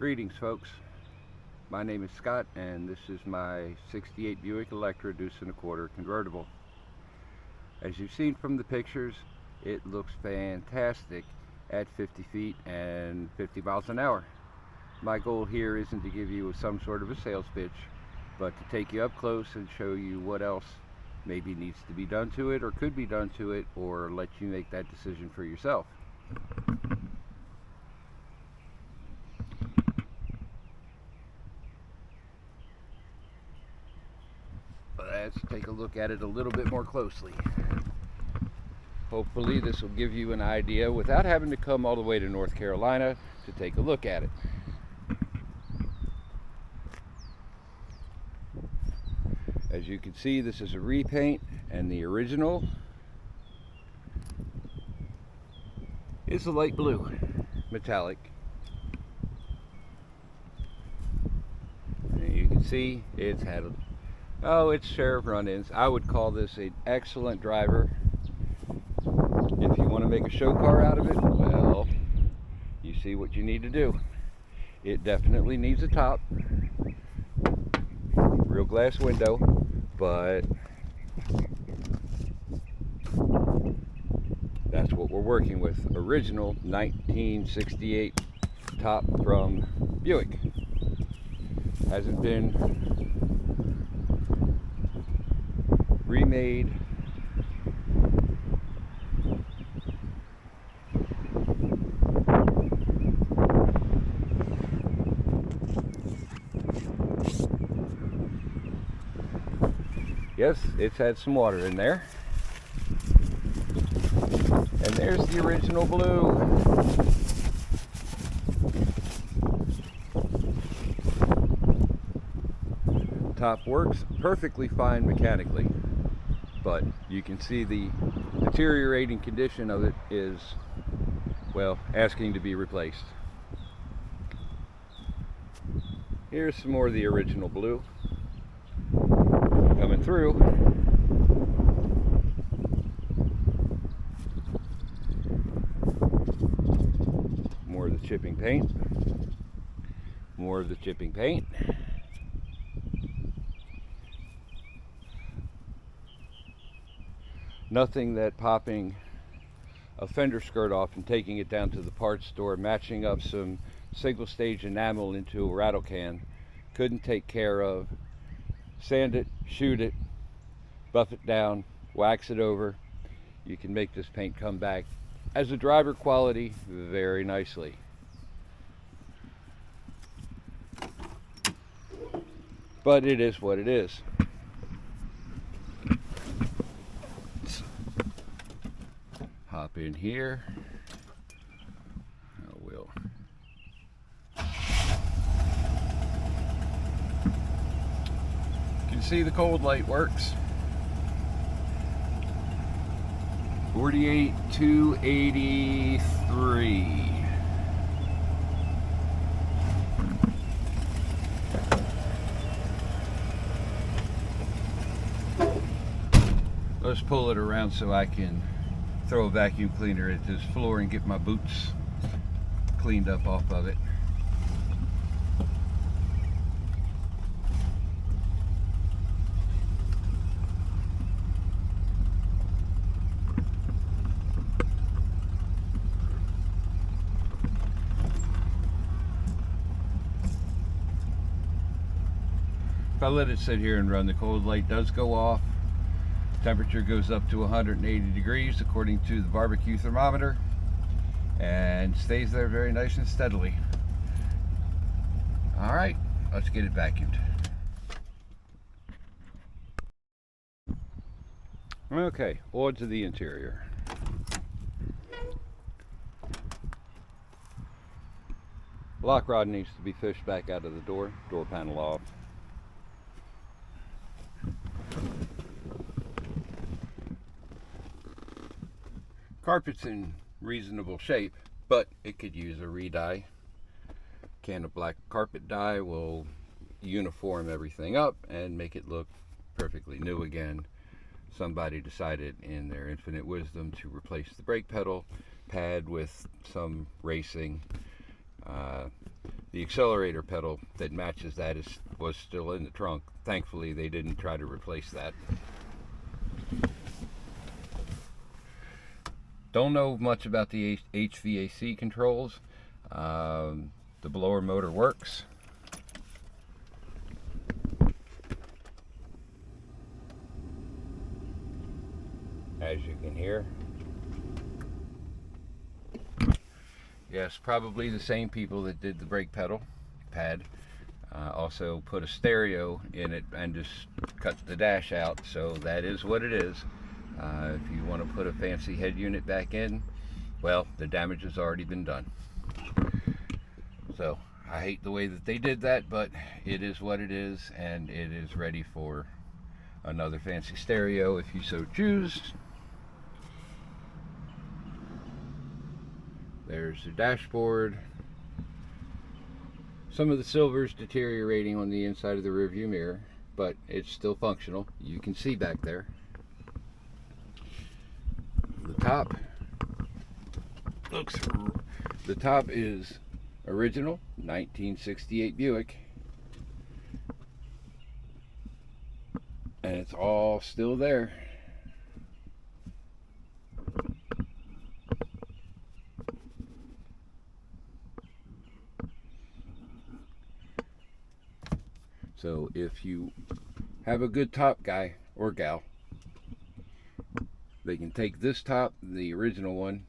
Greetings, folks. My name is Scott, and this is my 68 Buick Electra deuce and a quarter convertible. As you've seen from the pictures, it looks fantastic at 50 feet and 50 miles an hour. My goal here isn't to give you some sort of a sales pitch, but to take you up close and show you what else maybe needs to be done to it or could be done to it, or let you make that decision for yourself. Let's take a look at it a little bit more closely. Hopefully this will give you an idea without having to come all the way to North Carolina to take a look at it. As you can see, this is a repaint, and the original is a light blue, metallic. And you can see it's had its share of run-ins. I would call this an excellent driver. If you want to make a show car out of it, well, you see what you need to do. It definitely needs a top, real glass window, but that's what we're working with. Original 1968 top from Buick. Hasn't been remade. Yes, it's had some water in there. And there's the original blue. Top works perfectly fine mechanically, but you can see the deteriorating condition of it is, well, asking to be replaced. Here's some more of the original blue coming through. More of the chipping paint. More of the chipping paint. Nothing that popping a fender skirt off and taking it down to the parts store, matching up some single stage enamel into a rattle can couldn't take care of. Sand it, shoot it, buff it down, wax it over. You can make this paint come back as a driver quality very nicely. But it is what it is. Hop in here. We'll you can see the cold light works. 48,283. Let's pull it around so I can throw a vacuum cleaner at this floor and get my boots cleaned up off of it. If I let it sit here and run, the cold light does go off. Temperature goes up to 180 degrees according to the barbecue thermometer, and stays there very nice and steadily. All right, let's get it vacuumed. Okay, on to the interior. Lock rod needs to be fished back out of the door panel off. Carpet's in reasonable shape, but it could use a re-dye. Can of black carpet dye will uniform everything up and make it look perfectly new again. Somebody decided in their infinite wisdom to replace the brake pedal pad with some racing The accelerator pedal that matches that was still in the trunk. Thankfully, they didn't try to replace that. Don't know much about the HVAC controls. The blower motor works. As you can hear. Yes, probably the same people that did the brake pedal pad also put a stereo in it and just cut the dash out, so that is what it is. If you want to put a fancy head unit back in, well, the damage has already been done. So I hate the way that they did that, but it is what it is, and it is ready for another fancy stereo if you so choose. There's the dashboard. Some of the silver is deteriorating on the inside of the rearview mirror, but it's still functional. You can see back there. The top is original 1968 Buick, and it's all still there. So if you have a good top guy or gal, they can take this top, the original one,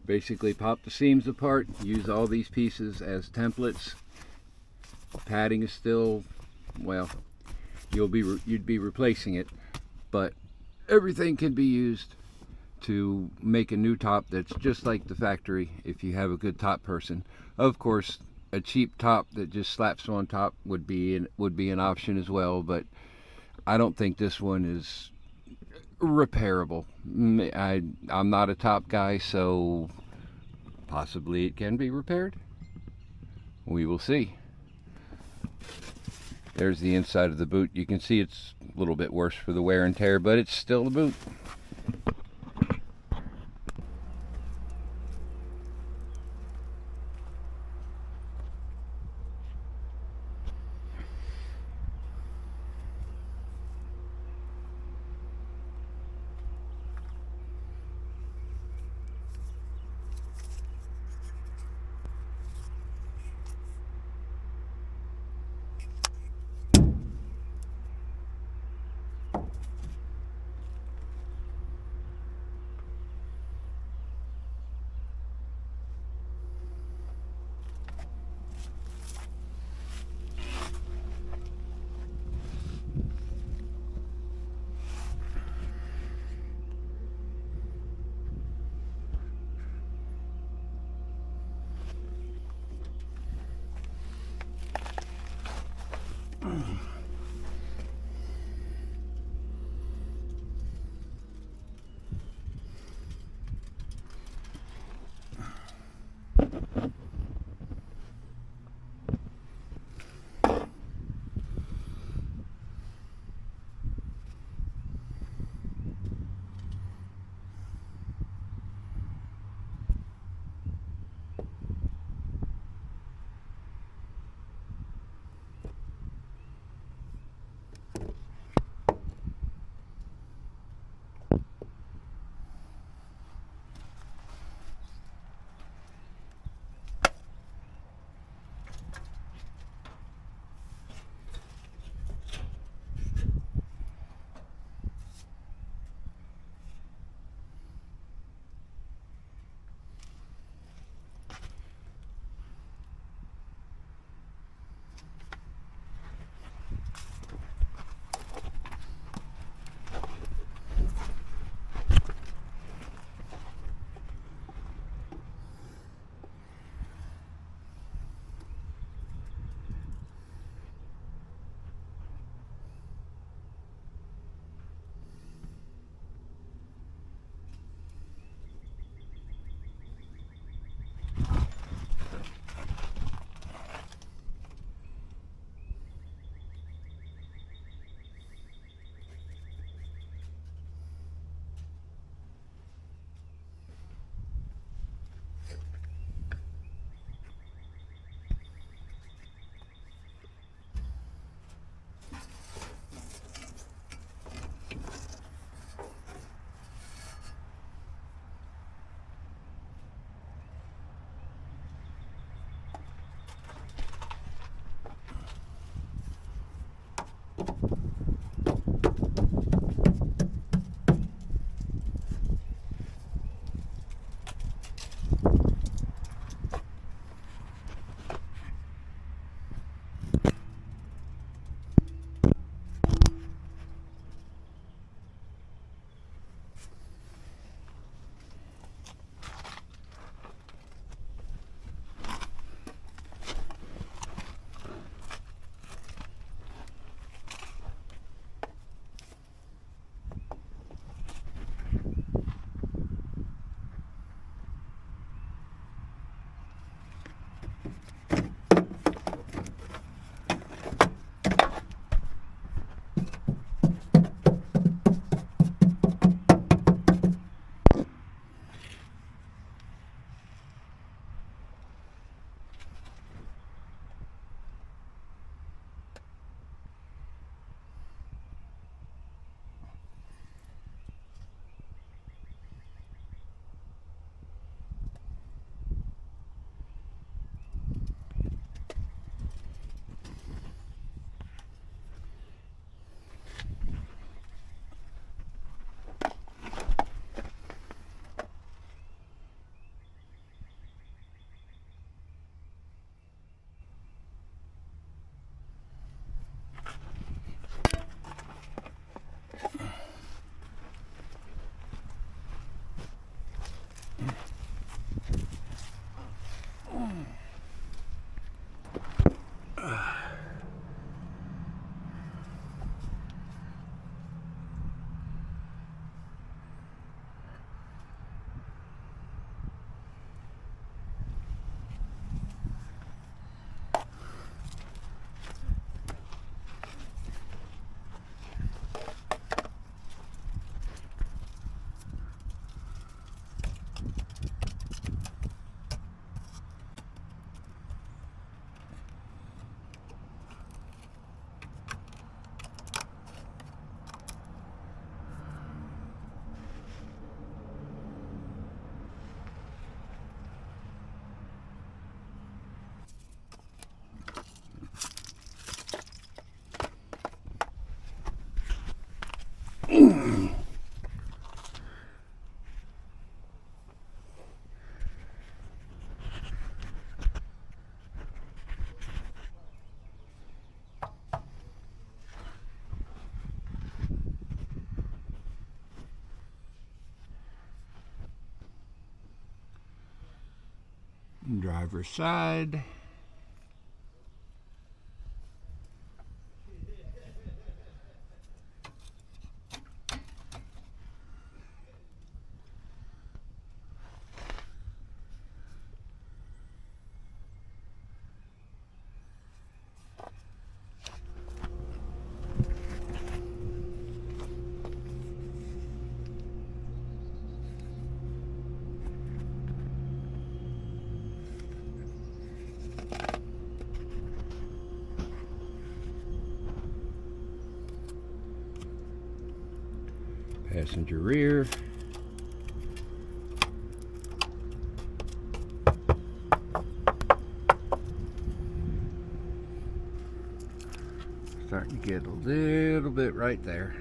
basically pop the seams apart, use all these pieces as templates. Padding is still, well, you'd be replacing it, but everything can be used to make a new top that's just like the factory if you have a good top person. Of course, a cheap top that just slaps on top would be an option as well, but I don't think this one is repairable. I'm not a top guy, so possibly it can be repaired. We will see. There's the inside of the boot. You can see it's a little bit worse for the wear and tear, but it's still a boot. Driver's side. Passenger rear. Starting to get a little bit right there.